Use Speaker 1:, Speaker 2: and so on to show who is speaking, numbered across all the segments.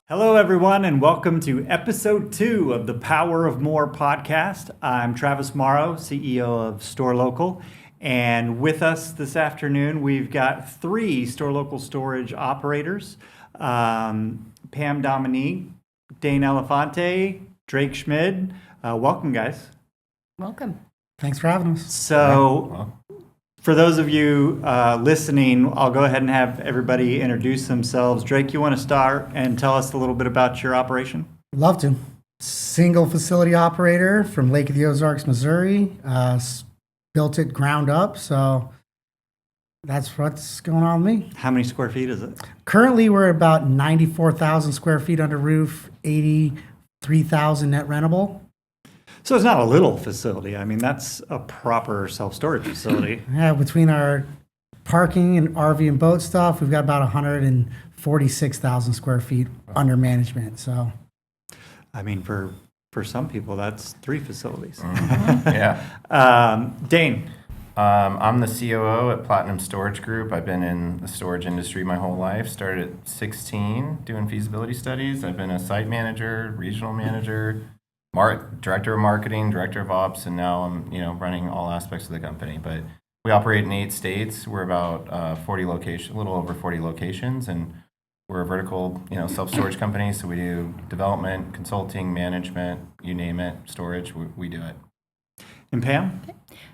Speaker 1: Hello, everyone, and welcome to episode 2 of the Power of More podcast. I'm Travis Morrow, CEO of Storelocal, and with us this afternoon, we've got 3 Storelocal Storage operators, Pam Dominique, Dane Elefante, Drake Schmid. Welcome, guys.
Speaker 2: Welcome.
Speaker 3: Thanks for having us.
Speaker 1: So, for those of you listening, I'll go ahead and have everybody introduce themselves. Drake, you want to start and tell us a little bit about your operation?
Speaker 3: Love to. Single facility operator from Lake of the Ozarks, Missouri. Built it ground up, so that's what's going on with me.
Speaker 1: How many square feet is it?
Speaker 3: Currently, we're about 94,000 square feet under roof, 83,000 net rentable.
Speaker 1: So it's not a little facility. I mean, that's a proper self-storage facility.
Speaker 3: Yeah, between our parking and RV and boat stuff, we've got about 146,000 square feet under management. So,
Speaker 1: I mean, for some people, that's 3 facilities.
Speaker 4: Yeah.
Speaker 1: Dane.
Speaker 4: I'm the COO at Platinum Storage Group. I've been in the storage industry my whole life. Started at 16 doing feasibility studies. I've been a site manager, regional manager, director of marketing, director of ops, and now I'm running all aspects of the company. But we operate in 8 states. We're about 40 locations, a little over 40 locations, and we're a vertical self-storage company. So we do development, consulting, management, you name it, storage. We do it.
Speaker 1: And Pam?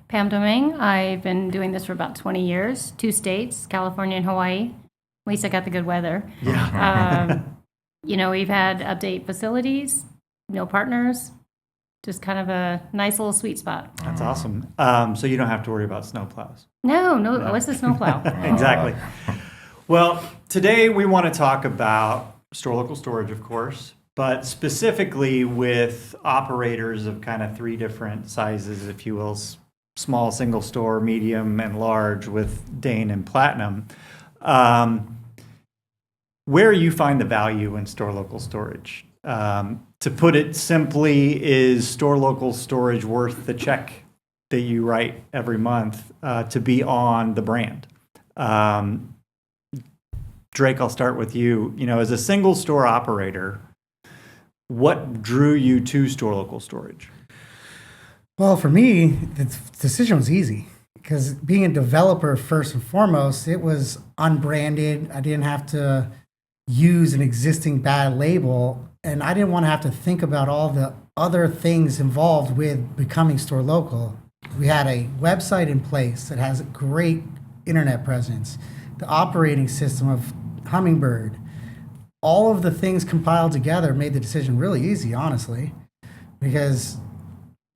Speaker 2: Pam Dominique. I've been doing this for about 20 years, 2 states, California and Hawaii. At least I got the good weather.
Speaker 1: Yeah.
Speaker 2: We've had update facilities, no partners, just kind of a nice little sweet spot.
Speaker 1: That's awesome. So you don't have to worry about snowplows.
Speaker 2: No. What's the snowplow?
Speaker 1: Exactly. Well, today we want to talk about Storelocal Storage, of course, but specifically with operators of kind of 3 different sizes, if you will, small single store, medium, and large with Dane and Platinum. Where you find the value in Storelocal Storage? To put it simply, is Storelocal Storage worth the check that you write every month to be on the brand? Drake, I'll start with you. As a single store operator, what drew you to Storelocal Storage?
Speaker 3: Well, for me, the decision was easy because being a developer, first and foremost, it was unbranded. I didn't have to use an existing bad label, and I didn't want to have to think about all the other things involved with becoming Storelocal. We had a website in place that has a great internet presence, the operating system of Hummingbird. All of the things compiled together made the decision really easy, honestly, because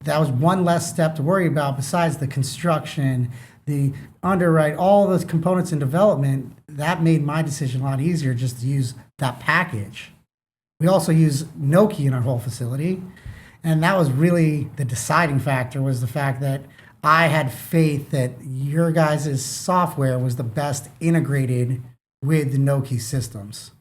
Speaker 3: that was one less step to worry about besides the construction, the underwrite, all those components in development. That made my decision a lot easier just to use that package. We also use Noki in our whole facility, and that was really the deciding factor, was the fact that I had faith that your guys' software was the best integrated with the Noki systems.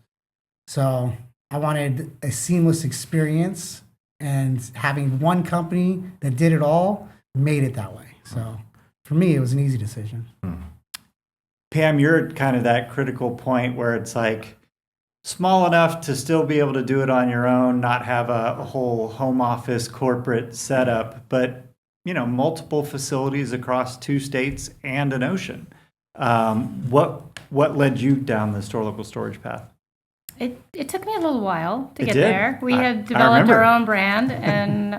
Speaker 3: So I wanted a seamless experience, and having one company that did it all made it that way. So for me, it was an easy decision.
Speaker 1: Pam, you're at kind of that critical point where it's like small enough to still be able to do it on your own, not have a whole home office corporate setup, but multiple facilities across 2 states and an ocean. What led you down the Storelocal Storage path?
Speaker 2: It took me a little while to
Speaker 1: It
Speaker 2: get
Speaker 1: did.
Speaker 2: there. We had developed our own brand, and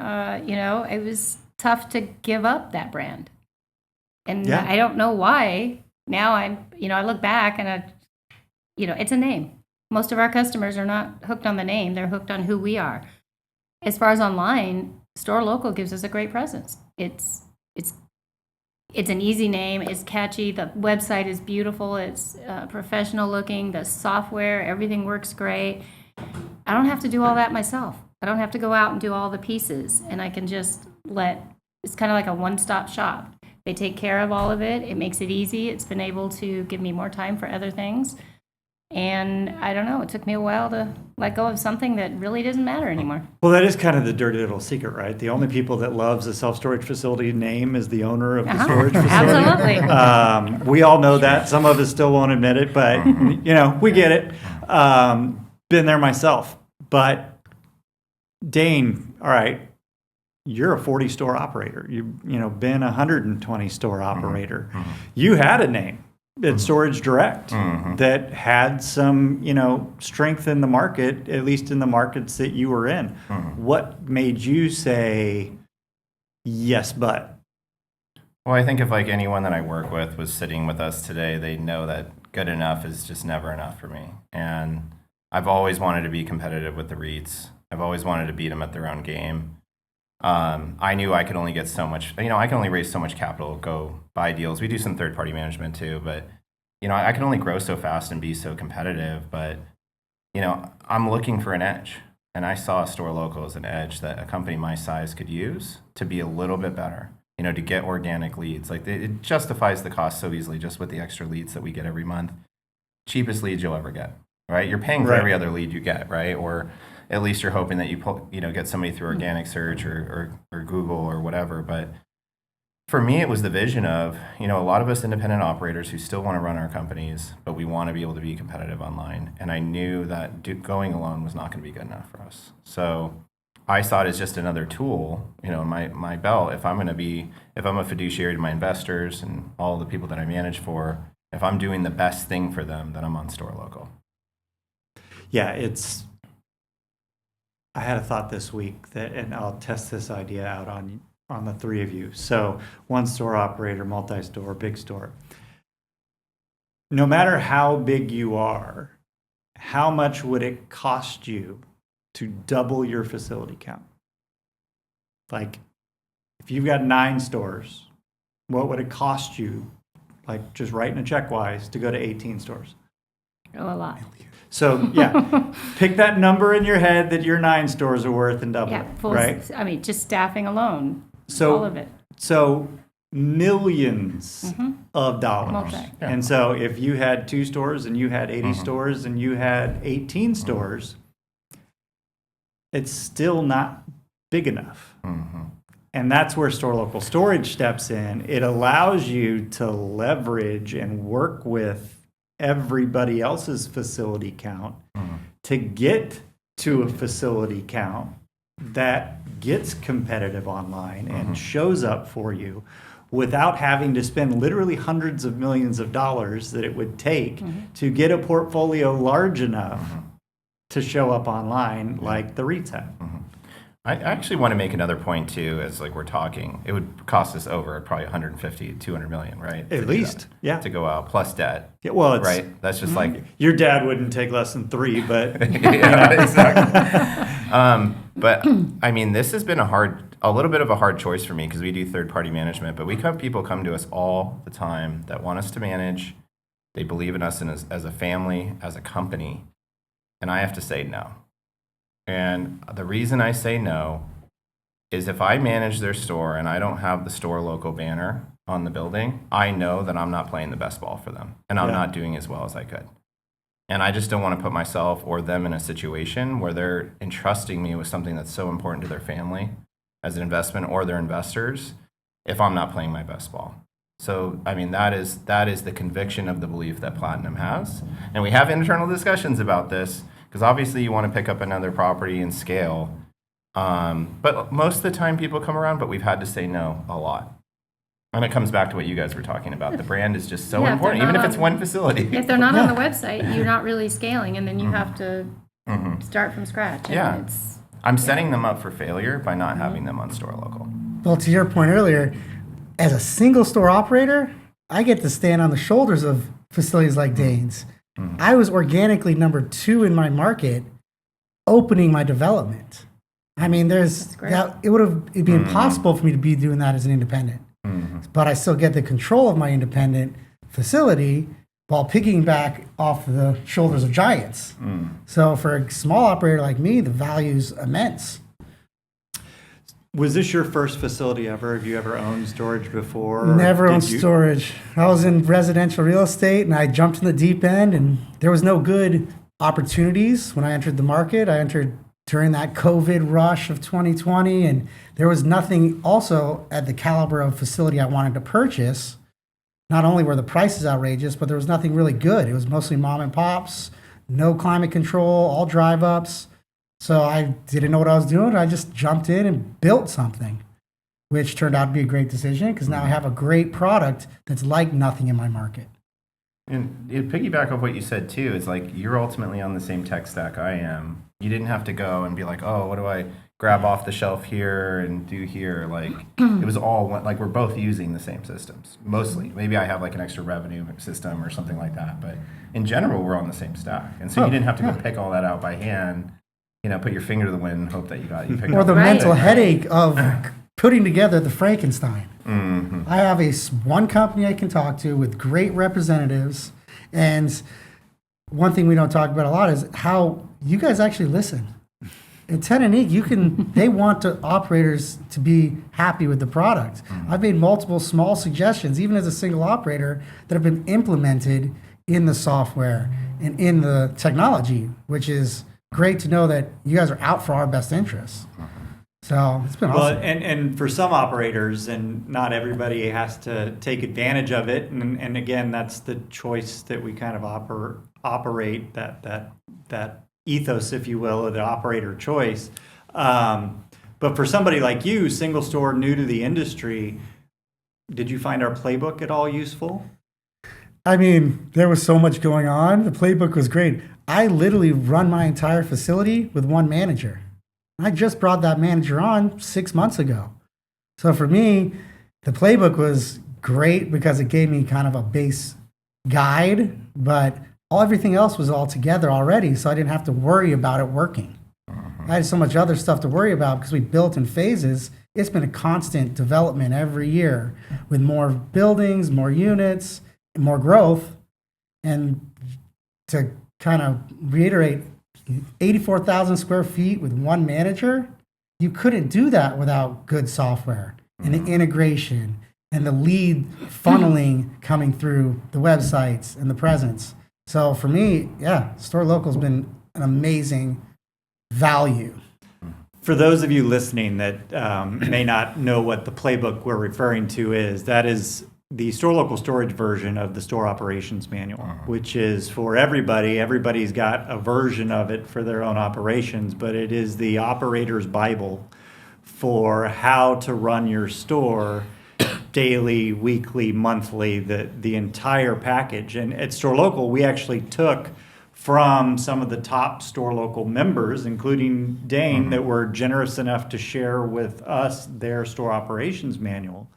Speaker 2: it was tough to give up that brand. And
Speaker 1: Yeah.
Speaker 2: I don't know why. Now I look back and it's a name. Most of our customers are not hooked on the name; they're hooked on who we are. As far as online, Storelocal gives us a great presence. It's an easy name. It's catchy. The website is beautiful. It's professional looking. The software, everything works great. I don't have to do all that myself. I don't have to go out and do all the pieces, and I can just it's kind of like a one-stop shop. They take care of all of it. It makes it easy. It's been able to give me more time for other things. And I don't know, it took me a while to let go of something that really doesn't matter anymore.
Speaker 1: Well, that is kind of the dirty little secret, right? The only people that loves a self-storage facility name is the owner of the storage facility.
Speaker 2: Absolutely.
Speaker 1: We all know that. Some of us still won't admit it, but we get it. Been there myself. But Dane, all right, you're a 40 store operator. Been a 120 store operator. You had a name at Storage Direct that had some, strength in the market, at least in the markets that you were in. What made you say, yes, but?
Speaker 4: Well, I think if like anyone that I work with was sitting with us today, they know that good enough is just never enough for me. And I've always wanted to be competitive with the REITs. I've always wanted to beat them at their own game. I knew I could only get so much, I can only raise so much capital, go buy deals. We do some third party management too, but I can only grow so fast and be so competitive. But, I'm looking for an edge. And I saw Storelocal as an edge that a company my size could use to be a little bit better, to get organic leads. Like it justifies the cost so easily just with the extra leads that we get every month. Cheapest leads you'll ever get, right? You're paying for every other lead you get, right? Or at least you're hoping that you get somebody through organic search or Google or whatever. But for me, it was the vision of, a lot of us independent operators who still want to run our companies, but we want to be able to be competitive online. And I knew that going alone was not going to be good enough for us. So I saw it as just another tool, in my belt. If I'm a fiduciary to my investors and all the people that I manage for, if I'm doing the best thing for them, then I'm on Storelocal.
Speaker 1: Yeah, I had a thought this week and I'll test this idea out on the three of you. So one store operator, multi-store, big store. No matter how big you are, how much would it cost you to double your facility count? Like, if you've got 9 stores, what would it cost you, like just writing a check wise, to go to 18 stores?
Speaker 2: Oh, a lot.
Speaker 1: So, yeah, pick that number in your head that your 9 stores are worth and double it, right?
Speaker 2: Just staffing alone,
Speaker 1: so,
Speaker 2: all of it.
Speaker 1: So, millions of dollars.
Speaker 2: Multi.
Speaker 1: And so, if you had 2 stores and you had 80 stores and you had 18 stores, it's still not big enough. And that's where Storelocal Storage steps in. It allows you to leverage and work with everybody else's facility count to get to a facility count that gets competitive online and shows up for you without having to spend literally hundreds of millions of dollars that it would take to get a portfolio large enough to show up online like the REITs have.
Speaker 4: I actually want to make another point too, as like we're talking. It would cost us over probably 150, 200 million, right?
Speaker 1: At least, yeah.
Speaker 4: To go out, plus debt.
Speaker 1: Yeah, well, it's,
Speaker 4: right? That's just like...
Speaker 1: Your dad wouldn't take less than 3, but...
Speaker 4: Yeah, exactly. But, I mean, this has been a little bit of a hard choice for me because we do third-party management, but people come to us all the time that want us to manage. They believe in us as a family, as a company, and I have to say no. And the reason I say no is if I manage their store and I don't have the Storelocal banner on the building, I know that I'm not playing the best ball for them and I'm not doing as well as I could. And I just don't want to put myself or them in a situation where they're entrusting me with something that's so important to their family as an investment or their investors if I'm not playing my best ball. So, I mean, that is the conviction of the belief that Platinum has. And we have internal discussions about this. Because obviously you want to pick up another property and scale. But most of the time people come around, but we've had to say no a lot. And it comes back to what you guys were talking about. The brand is just so important, even if it's one facility.
Speaker 2: If they're not on the website, you're not really scaling, and then you have to start from scratch. And
Speaker 4: I'm setting them up for failure by not having them on Storelocal.
Speaker 3: Well, to your point earlier, as a single store operator, I get to stand on the shoulders of facilities like Dane's. I was organically number 2 in my market, opening my development. I mean, it'd be impossible for me to be doing that as an independent. But I still get the control of my independent facility while piggyback off the shoulders of giants. So for a small operator like me, the value's immense.
Speaker 1: Was this your first facility ever? Have you ever owned storage before?
Speaker 3: Never owned storage. I was in residential real estate and I jumped in the deep end and there was no good opportunities when I entered the market. I entered during that COVID rush of 2020 and there was nothing also at the caliber of facility I wanted to purchase. Not only were the prices outrageous, but there was nothing really good. It was mostly mom and pops, no climate control, all drive ups. So I didn't know what I was doing. I just jumped in and built something, which turned out to be a great decision because now I have a great product that's like nothing in my market.
Speaker 4: And it piggyback off what you said too, is like you're ultimately on the same tech stack I am. You didn't have to go and be like, oh, what do I grab off the shelf here and do here? Like it was all like we're both using the same systems mostly. Maybe I have like an extra revenue system or something like that, but in general we're on the same stack. And so you didn't have to go pick all that out by hand. Put your finger to the wind and hope that you picked
Speaker 3: Or
Speaker 4: up
Speaker 3: the
Speaker 2: Right.
Speaker 3: mental headache of putting together the Frankenstein.
Speaker 4: Mm-hmm.
Speaker 3: I have one company I can talk to with great representatives. And one thing we don't talk about a lot is how you guys actually listen. In Tenant, they want operators to be happy with the product. I've made multiple small suggestions, even as a single operator, that have been implemented in the software and in the technology, which is great to know that you guys are out for our best interests. So it's been
Speaker 1: Well,
Speaker 3: awesome.
Speaker 1: and for some operators, and not everybody has to take advantage of it. And again, that's the choice that we kind of operate that ethos, if you will, of the operator choice. But for somebody like you, single store, new to the industry, did you find our playbook at all useful?
Speaker 3: I mean, there was so much going on. The playbook was great. I literally run my entire facility with one manager. I just brought that manager on 6 months ago. So for me, the playbook was great because it gave me kind of a base guide, but everything else was all together already, so I didn't have to worry about it working. I had so much other stuff to worry about because we built in phases. It's been a constant development every year with more buildings, more units, and more growth. And to kind of reiterate, 84,000 square feet with one manager, you couldn't do that without good software and the integration and the lead funneling coming through the websites and the presence. So for me, yeah, Store Local's been an amazing value.
Speaker 1: For those of you listening that may not know what the playbook we're referring to is, that is the Storelocal Storage version of the store operations manual, which is for everybody. Everybody's got a version of it for their own operations, but it is the operator's Bible for how to run your store daily, weekly, monthly, the entire package. And at Store Local, we actually took from some of the top Store Local members, including Dane, that were generous enough to share with us their store operations manual.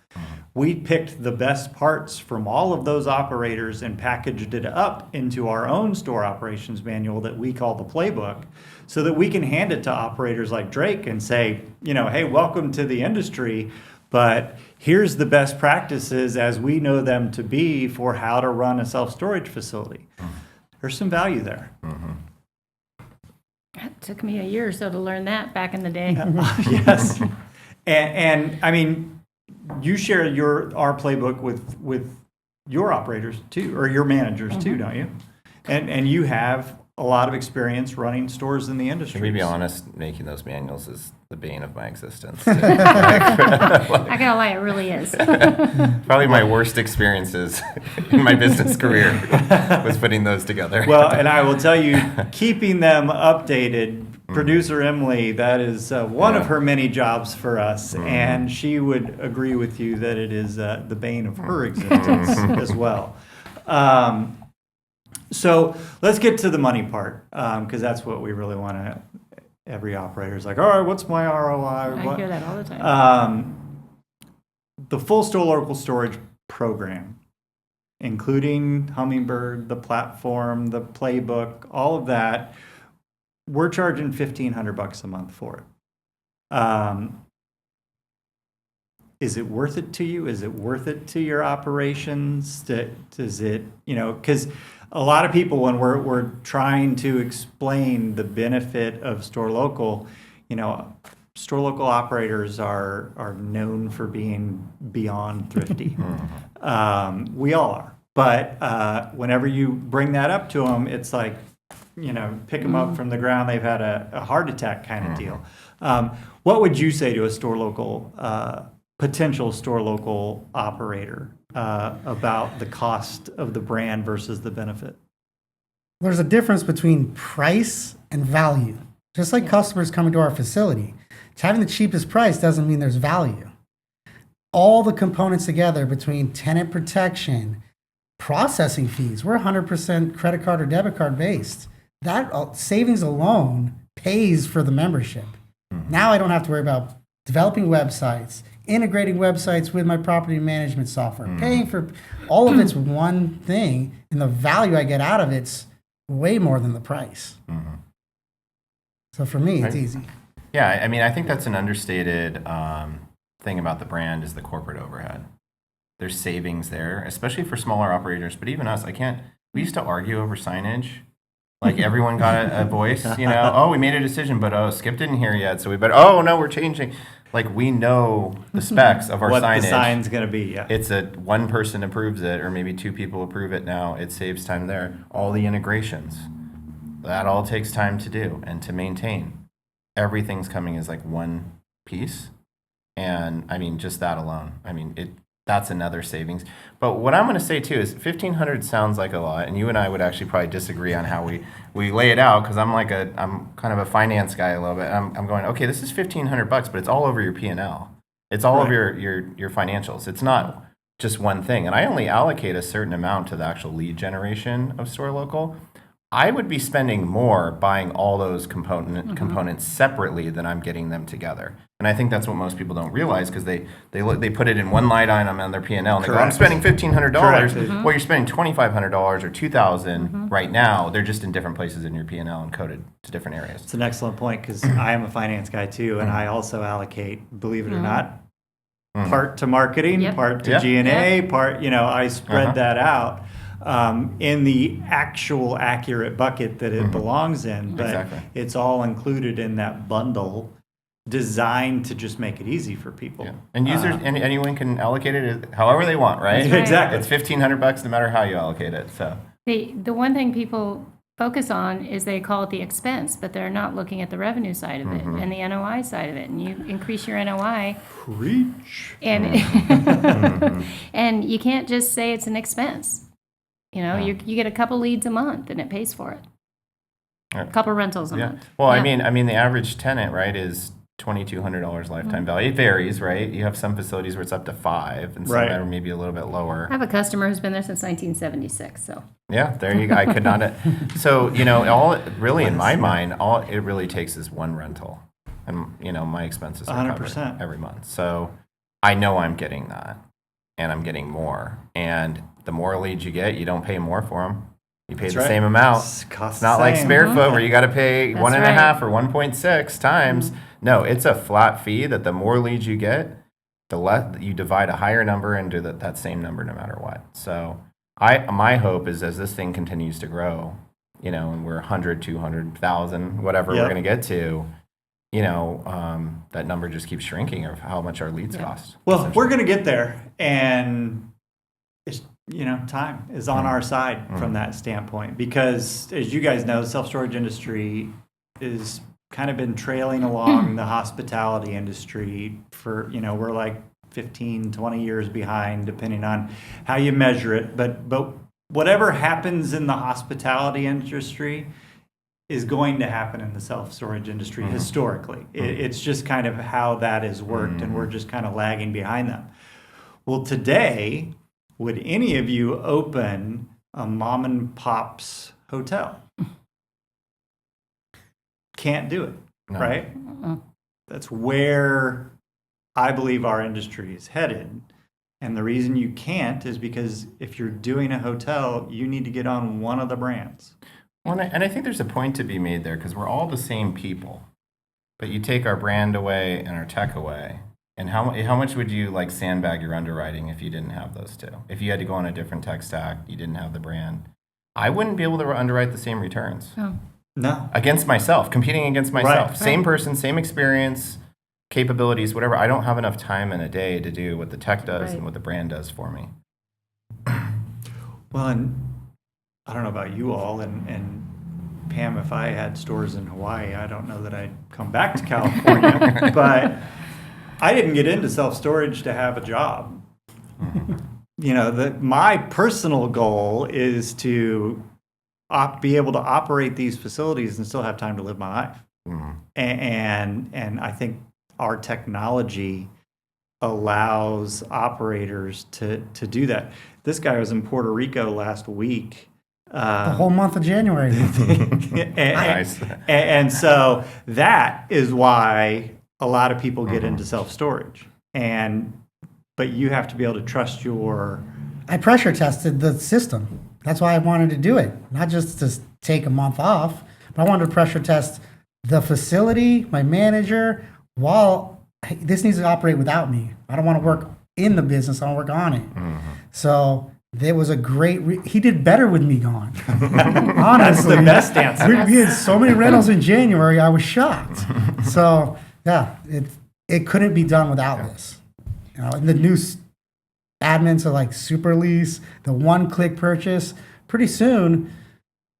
Speaker 1: We picked the best parts from all of those operators and packaged it up into our own store operations manual that we call the playbook, so that we can hand it to operators like Drake and say, hey, welcome to the industry, but here's the best practices as we know them to be for how to run a self-storage facility. There's some value there.
Speaker 2: It took me a year or so to learn that back in the day.
Speaker 1: Yes. And I mean, you share our playbook with your operators too, or your managers too, don't you? And you have a lot of experience running stores in the industry.
Speaker 4: Should we be honest, making those manuals is the bane of my existence.
Speaker 2: I gotta lie, it really is.
Speaker 4: Probably my worst experiences in my business career was putting those together.
Speaker 1: Well, and I will tell you, keeping them updated, producer Emily, that is one of her many jobs for us, and she would agree with you that it is the bane of her existence as well. So let's get to the money part, because that's what we really want to. Every operator is like, all right, what's my ROI?
Speaker 2: I hear that all the time.
Speaker 1: The full Storelocal Storage program, including Hummingbird, the platform, the playbook, all of that, we're charging $1,500 a month for it. Is it worth it to you? Is it worth it to your operations? Does it, because a lot of people, when we're trying to explain the benefit of Store Local, Store Local operators are known for being beyond thrifty. We all are. But whenever you bring that up to them, it's like, pick them up from the ground, they've had a heart attack kind of deal. What would you say to a Store Local, potential Store Local operator about the cost of the brand versus the benefit?
Speaker 3: There's a difference between price and value. Just like customers coming to our facility, having the cheapest price doesn't mean there's value. All the components together between tenant protection, processing fees, we're 100% credit card or debit card based. That savings alone pays for the membership. Now I don't have to worry about developing websites, integrating websites with my property management software, paying for all of it's one thing, and the value I get out of it's way more than the price. So for me, it's easy.
Speaker 4: Yeah, I mean, I think that's an understated thing about the brand is the corporate overhead. There's savings there, especially for smaller operators, but even us, we used to argue over signage. Like everyone got a voice, oh, we made a decision, but Skip didn't hear yet, so we better, no, we're changing. Like we know the specs of our
Speaker 1: what
Speaker 4: signage.
Speaker 1: What the sign's going to be, yeah.
Speaker 4: It's one person approves it, or maybe 2 people approve it now. It saves time there. All the integrations, that all takes time to do and to maintain. Everything's coming as like one piece. And I mean, just that alone, that's another savings. But what I'm going to say too is $1,500 sounds like a lot, and you and I would actually probably disagree on how we lay it out, because I'm kind of a finance guy a little bit. I'm going, okay, this is $1,500, but it's all over your P&L. It's all of your financials. It's not just one thing. And I only allocate a certain amount to the actual lead generation of Storelocal. I would be spending more buying all those components separately than I'm getting them together. And I think that's what most people don't realize, because they put it in one line item on their P&L and they go, I'm spending $1,500. Well, you're spending $2,500 or $2,000 right now. They're just in different places in your P&L and coded to different areas.
Speaker 1: It's an excellent point, because I am a finance guy too, and I also allocate, believe it or not, part to marketing, part to G&A, part, I spread that out. In the actual accurate bucket that it belongs in, but it's all included in that bundle designed to just make it easy for people.
Speaker 4: Yeah. And users, anyone can allocate it however they want, right?
Speaker 1: Exactly.
Speaker 4: It's $1,500 no matter how you allocate it. So
Speaker 2: the one thing people focus on is they call it the expense, but they're not looking at the revenue side of it and the NOI side of it. And you increase your NOI.
Speaker 1: Preach.
Speaker 2: And and you can't just say it's an expense. You get a couple leads a month and it pays for it. A couple rentals a month.
Speaker 4: Well, I mean, the average tenant, right, is $2,200 lifetime value. It varies, right? You have some facilities where it's up to $5,000, and some that are maybe a little bit lower.
Speaker 2: I have a customer who's been there since 1976. So
Speaker 4: yeah, there you go. I could not. So all really in my mind, all it really takes is one rental, and my expenses are
Speaker 1: 100%.
Speaker 4: covered every month. So I know I'm getting that, and I'm getting more. And the more leads you get, you don't pay more for them. You pay the same amount. It's not like Sparefoot where you got to pay 1.5 or 1.6 times. No, it's a flat fee that the more leads you get, the less you divide a higher number into that same number no matter what. So my hope is as this thing continues to grow, and we're 100, 200,000, whatever we're going to get to, that number just keeps shrinking of how much our leads cost.
Speaker 1: Well, we're going to get there, and it's, time is on our side from that standpoint, because as you guys know, the self-storage industry is kind of been trailing along the hospitality industry for, we're like 15, 20 years behind, depending on how you measure it. But whatever happens in the hospitality industry is going to happen in the self-storage industry historically. It's just kind of how that has worked, and we're just kind of lagging behind them. Well, today, would any of you open a mom and pop's hotel? Can't do it, right? That's where I believe our industry is headed. And the reason you can't is because if you're doing a hotel, you need to get on one of the brands.
Speaker 4: Well, and I think there's a point to be made there, because we're all the same people. But you take our brand away and our tech away. And how much would you sandbag your underwriting if you didn't have those two? If you had to go on a different tech stack, you didn't have the brand. I wouldn't be able to underwrite the same returns.
Speaker 1: No.
Speaker 4: Against myself, competing against myself.
Speaker 1: Right.
Speaker 4: Same person, same experience, capabilities, whatever. I don't have enough time in a day to do what the tech does and what the brand does for me.
Speaker 1: Well, and I don't know about you all, and Pam, if I had stores in Hawaii, I don't know that I'd come back to California, but I didn't get into self-storage to have a job. My personal goal is to be able to operate these facilities and still have time to live my life. And I think our technology allows operators to do that. This guy was in Puerto Rico last week.
Speaker 3: The whole month of January.
Speaker 4: Nice.
Speaker 1: And so that is why a lot of people get into self-storage. But you have to be able to trust your...
Speaker 3: I pressure tested the system. That's why I wanted to do it. Not just to take a month off, but I wanted to pressure test the facility, my manager, while this needs to operate without me. I don't want to work in the business. I want to work on it. So there was a great... he did better with me gone. Honestly.
Speaker 1: That's the best answer.
Speaker 3: We had so many rentals in January, I was shocked. So, yeah, it couldn't be done without this. You know, and the new admins are like super lease, the one-click purchase. Pretty soon,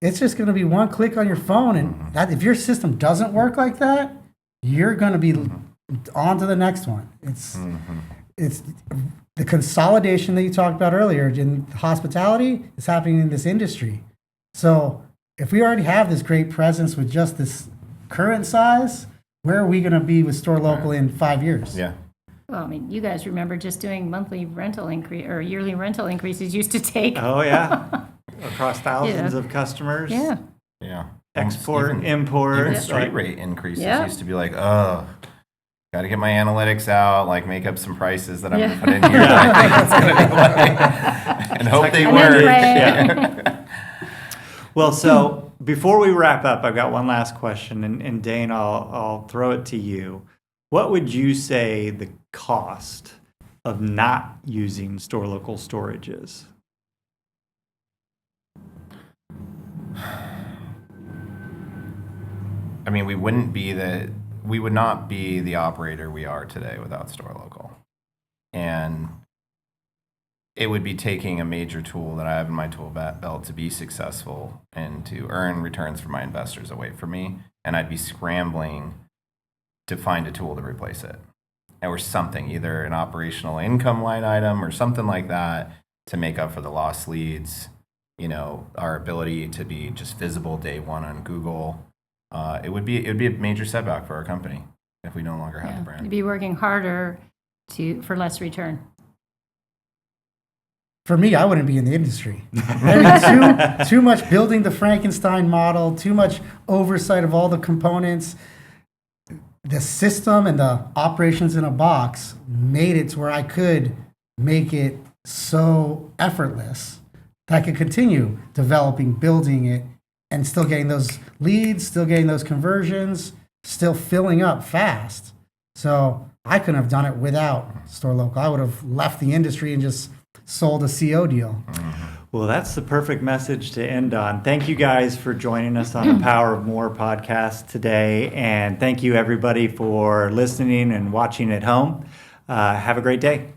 Speaker 3: it's just going to be one click on your phone. And that, if your system doesn't work like that, you're going to be on to the next one. It's the consolidation that you talked about earlier in hospitality is happening in this industry. So if we already have this great presence with just this current size, where are we going to be with Storelocal in 5 years?
Speaker 4: Yeah.
Speaker 2: Well, I mean, you guys remember just doing monthly rental increase or yearly rental increases used to take.
Speaker 1: Oh, yeah. Across thousands of customers.
Speaker 2: Yeah.
Speaker 4: Yeah.
Speaker 1: Export,
Speaker 4: Even
Speaker 1: import.
Speaker 4: street rate increases
Speaker 2: Yeah.
Speaker 4: used to be like, oh, got to get my analytics out, like make up some prices that I'm going to put in here. that I think it's going to be like, and hope they
Speaker 2: And then
Speaker 4: work.
Speaker 2: pray.
Speaker 1: Well, so before we wrap up, I've got one last question, and Dane, I'll throw it to you. What would you say the cost of not using Storelocal Storage is?
Speaker 4: I mean, we would not be the operator we are today without Storelocal. And it would be taking a major tool that I have in my tool belt to be successful and to earn returns for my investors away from me. And I'd be scrambling to find a tool to replace it. Or something, either an operational income line item or something like that to make up for the lost leads, you know, our ability to be just visible day one on Google. It would be a major setback for our company if we no longer have the brand.
Speaker 2: You'd be working harder for less return.
Speaker 3: For me, I wouldn't be in the industry. There'd be too much building the Frankenstein model, too much oversight of all the components. The system and the operations in a box made it to where I could make it so effortless that I could continue developing, building it, and still getting those leads, still getting those conversions, still filling up fast. So I couldn't have done it without Storelocal. I would have left the industry and just sold a CO deal.
Speaker 1: Well, that's the perfect message to end on. Thank you guys for joining us on the Power of More podcast today. And thank you, everybody, for listening and watching at home. Have a great day.